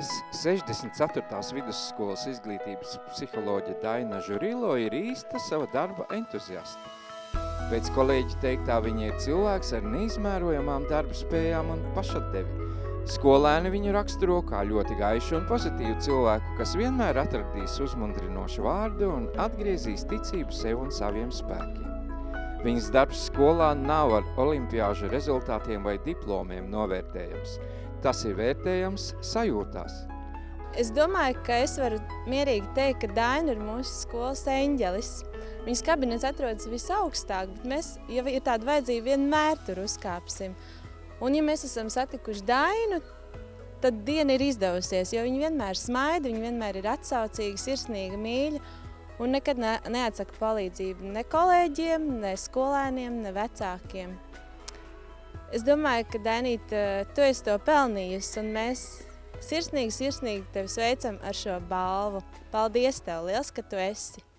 Rīgas 64. vidusskolas izglītības psiholoģe Daina Žurilo ir īsta sava darba entuziasta. Pēc kolēģi teiktā viņa ir cilvēks ar neizmērojamām darba spējām un pašatdevi. Skolēni viņu raksturo kā ļoti gaišu un pozitīvu cilvēku, kas vienmēr atradīs uzmundrinošu vārdu un atgriezīs ticību sev un saviem spēkiem. Viņas darbs skolā nav ar olimpiāžu rezultātiem vai diplomiem novērtējams. Tas ir vērtējams sajūtās. Es domāju, ka es varu mierīgi teikt, ka Daina ir mūsu skolas eņģelis. Viņas kabinets atrodas visaugstāk, bet mēs, ja ir tāda vajadzība, vienmēr tur uzkāpsim. Un ja mēs esam satikuši Dainu, tad diena ir izdevusies, jo viņa vienmēr smaida, viņa vienmēr ir atsaucīga, sirsnīga, mīļa un nekad neatsaka palīdzību ne kolēģiem, ne skolēniem, ne vecākiem. Es domāju, ka Dainīt, tu esi to pelnījusi, un mēs sirsnīgi tevi sveicam ar šo balvu. Paldies tev liels, ka tu esi!